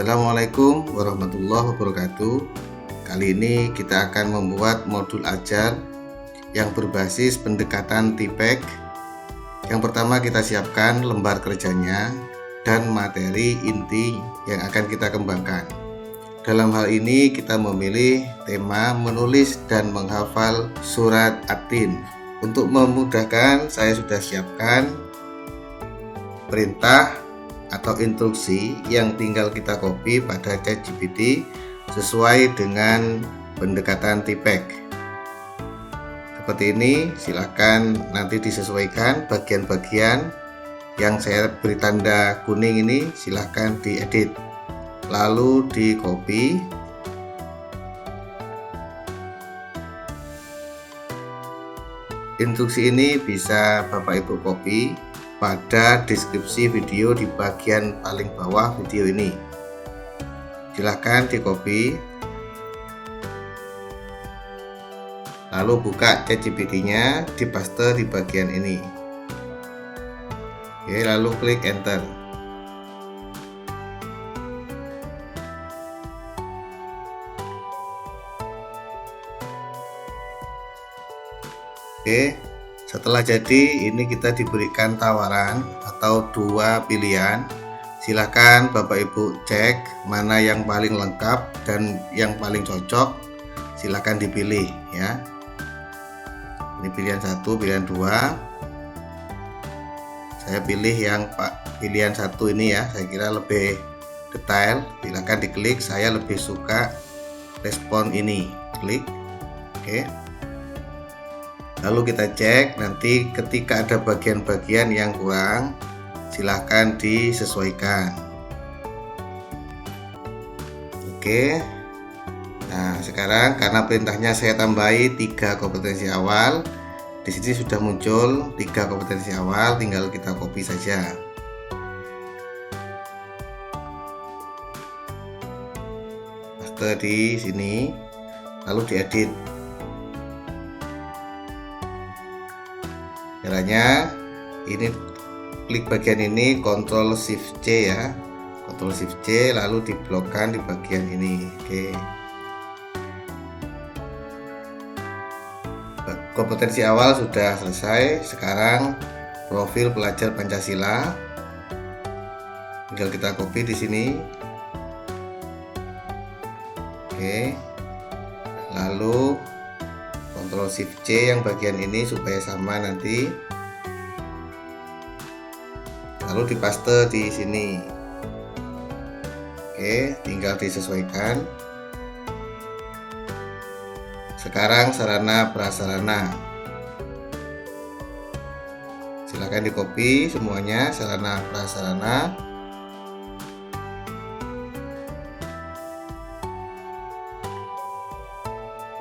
Assalamualaikum warahmatullahi wabarakatuh. Kali ini kita akan membuat modul ajar yang berbasis pendekatan TIPEK. Yang pertama kita siapkan lembar kerjanya dan materi inti yang akan kita kembangkan. Dalam hal ini kita memilih tema menulis dan menghafal surat At-Tin. Untuk memudahkan, saya sudah siapkan perintah atau instruksi yang tinggal kita copy pada ChatGPT sesuai dengan pendekatan TIPEK. Seperti ini, silakan nanti disesuaikan bagian-bagian yang saya beri tanda kuning ini, silakan diedit lalu di copy. Instruksi ini bisa Bapak Ibu copy pada deskripsi video di bagian paling bawah video ini. Silahkan di copy, lalu buka ChatGPT-nya, dipaste di bagian ini. Oke, lalu klik enter. Oke, setelah jadi ini kita diberikan tawaran atau dua pilihan. Silahkan Bapak Ibu cek mana yang paling lengkap dan yang paling cocok, silahkan dipilih ya. Ini pilihan 1, pilihan 2. Saya pilih yang pilihan 1 ini ya, saya kira lebih detail. Silahkan diklik, saya lebih suka respon ini. Klik. Oke. Lalu kita cek, nanti ketika ada bagian-bagian yang kurang, silahkan disesuaikan. Oke. Nah, sekarang karena perintahnya saya tambahi 3 kompetensi awal, di sini sudah muncul 3 kompetensi awal, tinggal kita copy saja. Paste di sini, lalu diedit. Caranya ini klik bagian ini, Ctrl Shift C ya, Ctrl Shift C, lalu diblokkan di bagian ini. Oke. Kompetensi awal sudah selesai. Sekarang profil pelajar Pancasila, tinggal kita copy di sini. Oke. Lalu Ctrl Shift C yang bagian ini supaya sama nanti. Lalu dipaste di sini. Oke, tinggal disesuaikan. Sekarang sarana prasarana. Silakan di copy semuanya, sarana prasarana.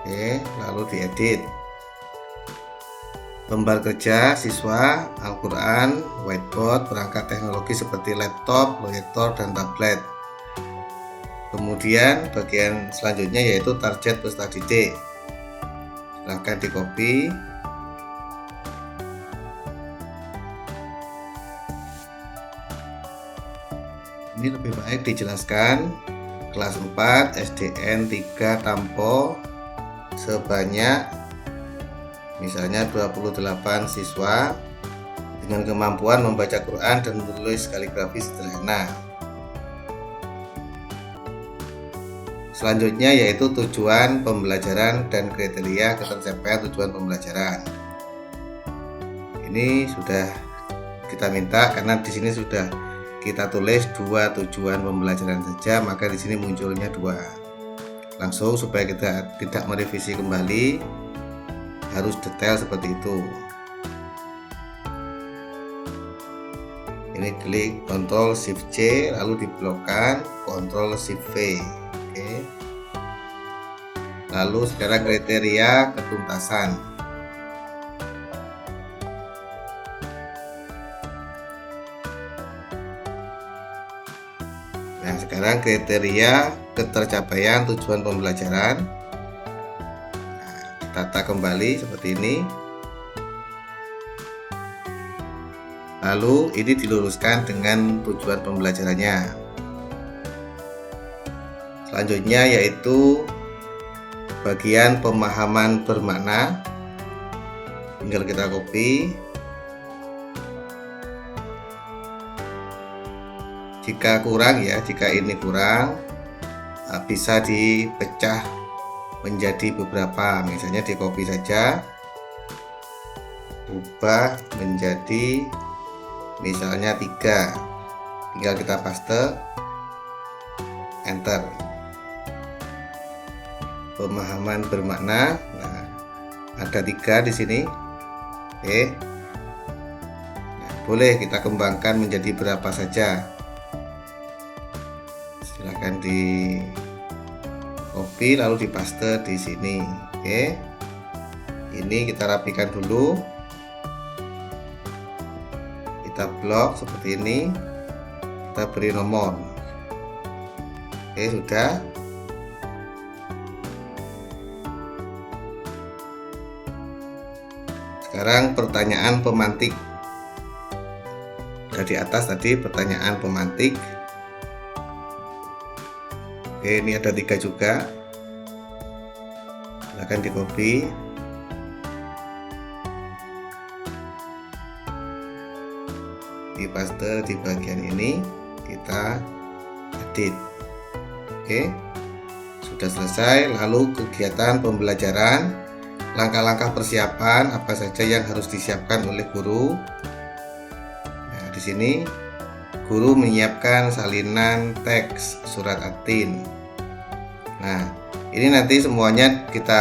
Oke, lalu diedit. Lembar kerja siswa, Al-Quran, whiteboard, perangkat teknologi seperti laptop, proyektor, dan tablet. Kemudian bagian selanjutnya yaitu target peserta didik. Silahkan di copy. Ini lebih baik dijelaskan. Kelas 4 SDN 3 Tampo sebanyak misalnya 28 siswa dengan kemampuan membaca Quran dan menulis kaligrafi sederhana. Selanjutnya yaitu tujuan pembelajaran dan kriteria ketercapaian tujuan pembelajaran. Ini sudah kita minta karena di sini sudah kita tulis 2 tujuan pembelajaran saja, maka di sini munculnya 2. Langsung supaya kita tidak merevisi kembali, harus detail seperti itu. Ini klik Ctrl Shift C, lalu diblokkan Ctrl Shift V. Oke. Lalu sekarang kriteria ketuntasan. Nah, sekarang kriteria ketercapaian tujuan pembelajaran. Tata kembali seperti ini. Lalu ini diluruskan dengan tujuan pembelajarannya. Selanjutnya yaitu bagian pemahaman bermakna, tinggal kita copy. Jika kurang ya, jika ini kurang, bisa dipecah menjadi beberapa, misalnya di copy saja, ubah menjadi misalnya 3, tinggal kita paste, enter. Pemahaman bermakna, nah, ada 3 di sini. Oke, nah, boleh kita kembangkan menjadi berapa saja, silahkan di copy lalu dipaste di sini. Oke, ini kita rapikan dulu, kita blok seperti ini, kita beri nomor. Oke, sudah. Sekarang pertanyaan pemantik. Dari atas tadi pertanyaan pemantik. Oke, ini ada 3 juga, silahkan di copy, dipaste di bagian ini, kita edit. Oke, sudah selesai. Lalu kegiatan pembelajaran, langkah-langkah persiapan apa saja yang harus disiapkan oleh guru. Nah, di sini guru menyiapkan salinan teks surat At-Tin. Nah, ini nanti semuanya kita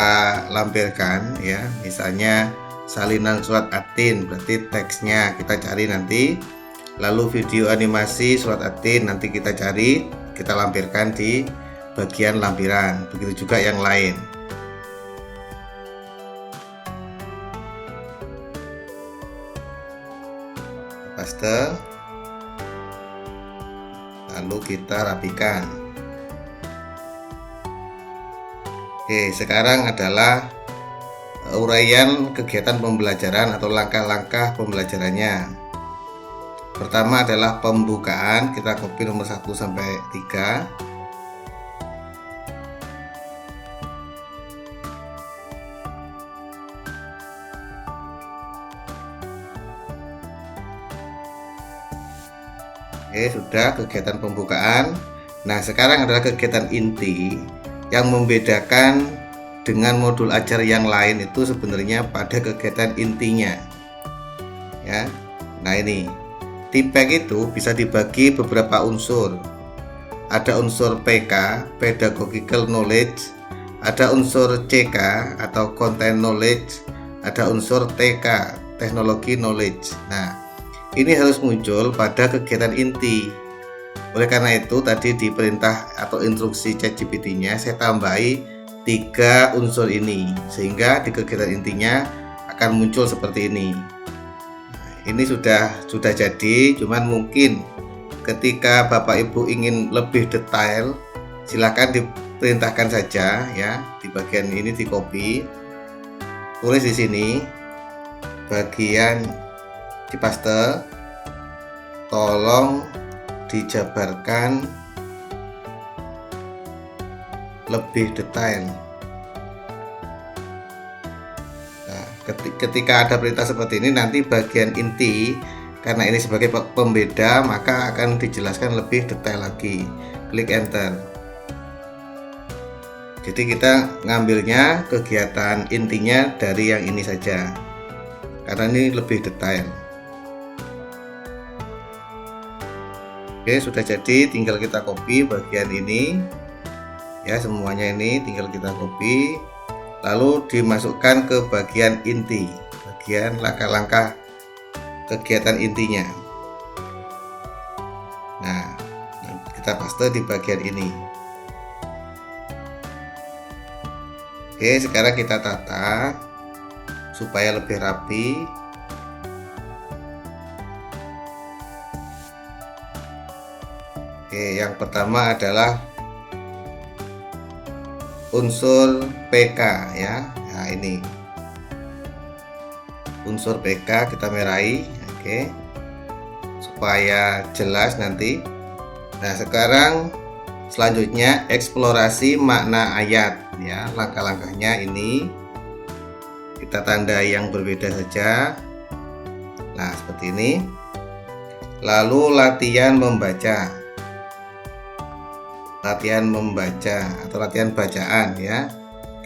lampirkan ya. Misalnya salinan surat At-Tin, berarti teksnya kita cari nanti. Lalu video animasi surat At-Tin nanti kita cari, kita lampirkan di bagian lampiran. Begitu juga yang lain. Paste, lalu kita rapikan. Oke, sekarang adalah uraian kegiatan pembelajaran atau langkah-langkah pembelajarannya. Pertama adalah pembukaan, kita copy nomor 1 sampai 3. Oke, sudah kegiatan pembukaan. Nah, sekarang adalah kegiatan inti. Yang membedakan dengan modul ajar yang lain itu sebenarnya pada kegiatan intinya. Ya. Nah, ini TPEK itu bisa dibagi beberapa unsur. Ada unsur PK, Pedagogical Knowledge, ada unsur CK atau Content Knowledge, ada unsur TK, Technology Knowledge. Nah, ini harus muncul pada kegiatan inti. Oleh karena itu tadi di perintah atau instruksi ChatGPT-nya saya tambahi 3 unsur ini, sehingga di kegiatan intinya akan muncul seperti ini. Nah, ini sudah jadi, cuman mungkin ketika Bapak Ibu ingin lebih detail, silakan diperintahkan saja ya. Di bagian ini di copy, tulis di sini bagian dipaste, tolong dijabarkan lebih detail. Nah, ketika ada perintah seperti ini, nanti bagian inti, karena ini sebagai pembeda, maka akan dijelaskan lebih detail lagi. Klik enter. Jadi kita ngambilnya kegiatan intinya dari yang ini saja, karena ini lebih detail. Oke, sudah jadi, tinggal kita copy bagian ini ya, semuanya ini tinggal kita copy lalu dimasukkan ke bagian inti, bagian langkah-langkah kegiatan intinya. Nah, kita paste di bagian ini. Oke, sekarang kita tata supaya lebih rapi. Oke, yang pertama adalah unsur PK ya. Nah, ini unsur PK kita merahi, oke, supaya jelas nanti. Nah, sekarang Selanjutnya eksplorasi makna ayat ya. Langkah-langkahnya ini kita tandai yang berbeda saja. Nah, seperti ini. Lalu latihan membaca. Latihan membaca atau latihan bacaan ya.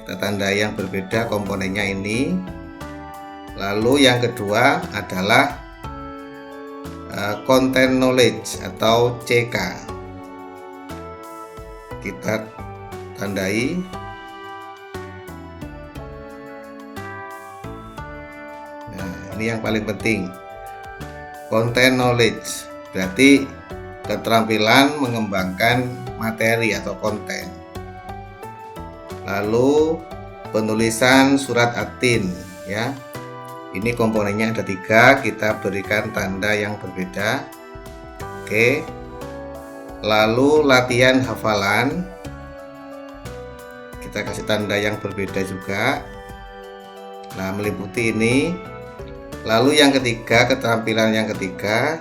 Kita tandai yang berbeda komponennya ini. Lalu yang kedua adalah content knowledge atau CK. Kita tandai. Nah, ini yang paling penting. Content knowledge berarti keterampilan mengembangkan materi atau konten. Lalu penulisan surat at-tin ya. Ini komponennya ada 3, kita berikan tanda yang berbeda. Oke. Lalu latihan hafalan, kita kasih tanda yang berbeda juga. Nah, meliputi ini. Lalu yang ketiga, keterampilan yang ketiga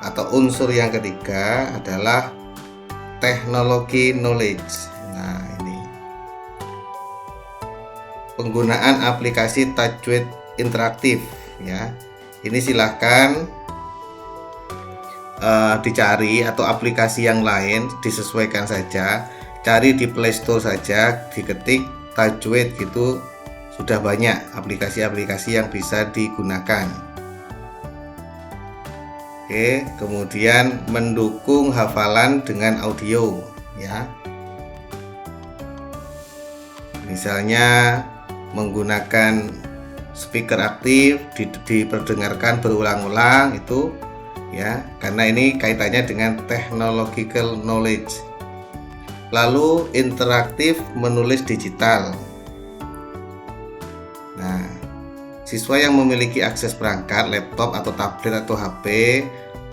atau unsur yang ketiga adalah teknologi knowledge. Nah, ini penggunaan aplikasi tajwid interaktif ya. Ini silahkan dicari atau aplikasi yang lain disesuaikan saja. Cari di Play Store saja, diketik tajwid gitu, sudah banyak aplikasi-aplikasi yang bisa digunakan. Oke, kemudian mendukung hafalan dengan audio ya. Misalnya menggunakan speaker aktif, diperdengarkan berulang-ulang itu ya, karena ini kaitannya dengan technological knowledge. Lalu interaktif menulis digital. Nah, siswa yang memiliki akses perangkat laptop atau tablet atau HP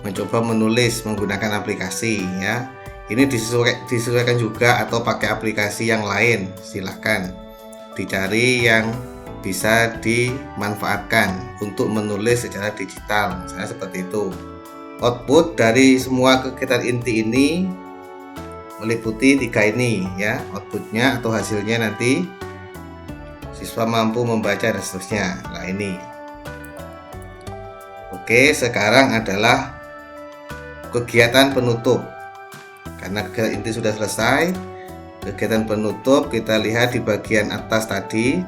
mencoba menulis menggunakan aplikasi ya. Ini disesuaikan juga atau pakai aplikasi yang lain, silahkan dicari yang bisa dimanfaatkan untuk menulis secara digital, misalnya seperti itu. Output dari semua kegiatan inti ini meliputi 3 ini ya. Outputnya atau hasilnya nanti siswa mampu membaca dan seterusnya. Nah, ini. Oke, sekarang adalah kegiatan penutup. Karena kegiatan inti sudah selesai, kegiatan penutup kita lihat di bagian atas tadi.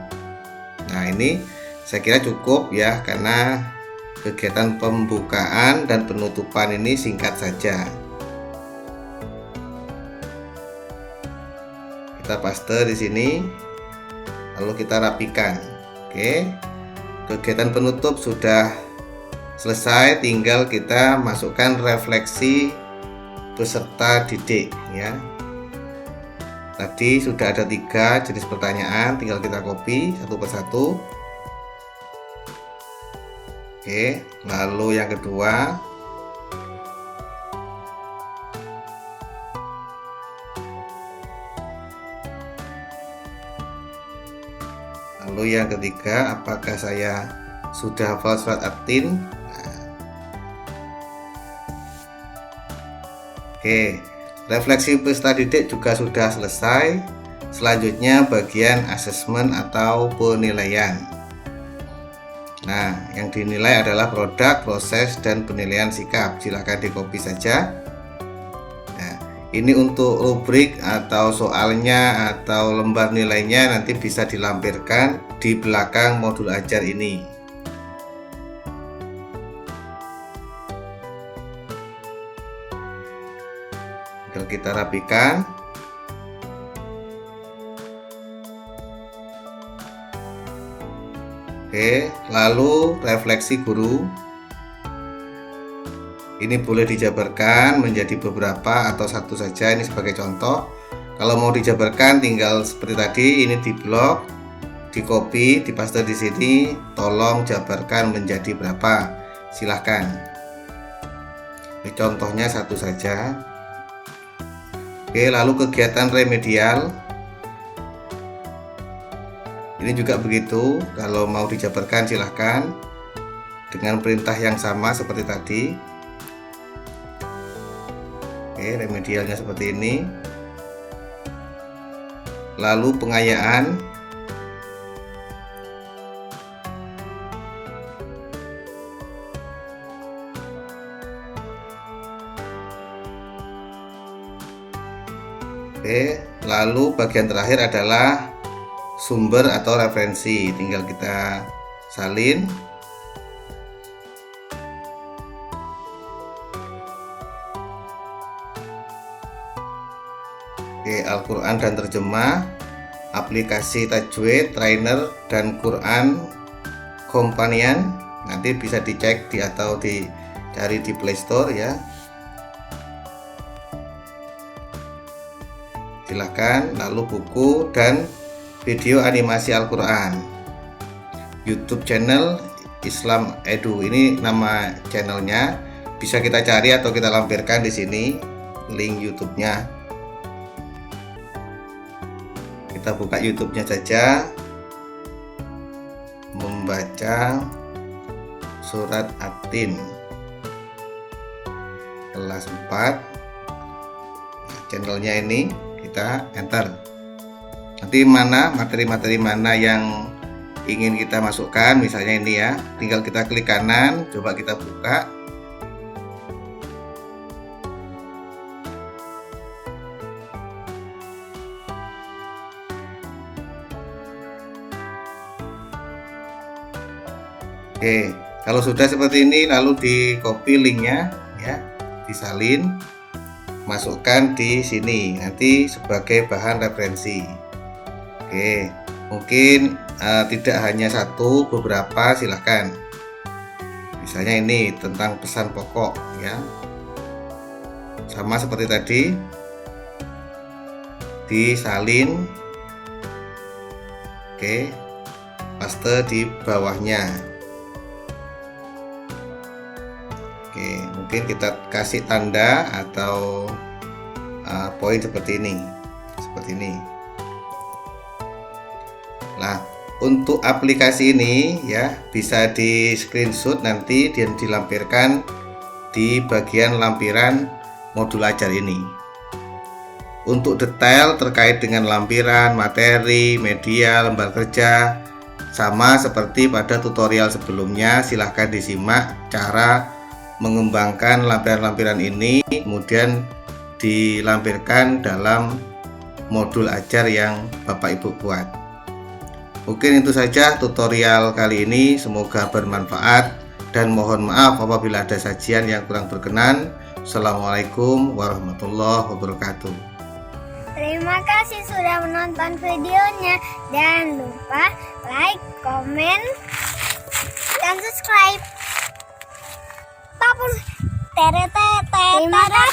Nah, ini saya kira cukup ya, karena kegiatan pembukaan dan penutupan ini singkat saja. Kita paste di sini, lalu kita rapikan. Oke, kegiatan penutup sudah selesai, tinggal kita masukkan refleksi peserta didik ya. Tadi sudah ada 3 jenis pertanyaan, tinggal kita copy satu persatu. Oke, lalu yang kedua, lalu yang ketiga, apakah saya sudah hafal surat at-tin? Nah. Oke, refleksi peserta didik juga sudah selesai. Selanjutnya bagian asesmen atau penilaian. Nah, yang dinilai adalah produk, proses, dan penilaian sikap. Silahkan di copy saja. Nah, ini untuk rubrik atau soalnya atau lembar nilainya nanti bisa dilampirkan di belakang modul ajar ini. Tinggal kita rapikan. Oke, lalu refleksi guru. Ini boleh dijabarkan menjadi beberapa atau satu saja, ini sebagai contoh. Kalau mau dijabarkan tinggal seperti tadi, ini di blok, di copy, dipaste di sini, tolong jabarkan menjadi berapa. Silahkan. Ini contohnya satu saja. Oke, lalu kegiatan remedial. Ini juga begitu, kalau mau dijabarkan silahkan dengan perintah yang sama seperti tadi. Oke, remedialnya seperti ini. lalu pengayaan, oke, lalu bagian terakhir adalah sumber atau referensi, tinggal kita salin. Oke, Al-Quran dan terjemah, aplikasi Tajwid Trainer dan Quran Companion, nanti bisa dicek atau dicari di Play Store ya. Silahkan. Lalu buku dan video animasi Al-Quran, YouTube channel Islam Edu, ini nama channelnya, bisa kita cari atau kita lampirkan di sini link YouTube-nya. Kita buka YouTube-nya saja, membaca surat At-Tin kelas 4. Channelnya ini kita enter. Nanti materi-materi mana yang ingin kita masukkan, misalnya ini ya, tinggal kita klik kanan, coba kita buka. Oke, kalau sudah seperti ini lalu di copy linknya ya, disalin, masukkan di sini nanti sebagai bahan referensi. Oke, mungkin tidak hanya satu, beberapa silahkan. Misalnya ini tentang pesan pokok ya, sama seperti tadi, disalin. Oke, paste di bawahnya. Oke, mungkin kita kasih tanda atau poin seperti ini, Nah, untuk aplikasi ini ya bisa di screenshot nanti dan dilampirkan di bagian lampiran modul ajar ini. Untuk detail terkait dengan lampiran, materi, media, lembar kerja, sama seperti pada tutorial sebelumnya, silahkan disimak cara mengembangkan lampiran-lampiran ini, kemudian dilampirkan dalam modul ajar yang Bapak Ibu buat. Mungkin itu saja tutorial kali ini, semoga bermanfaat dan mohon maaf apabila ada sajian yang kurang berkenan. Assalamualaikum warahmatullahi wabarakatuh. Terima kasih sudah menonton videonya, jangan lupa like, komen, dan subscribe. Terima kasih.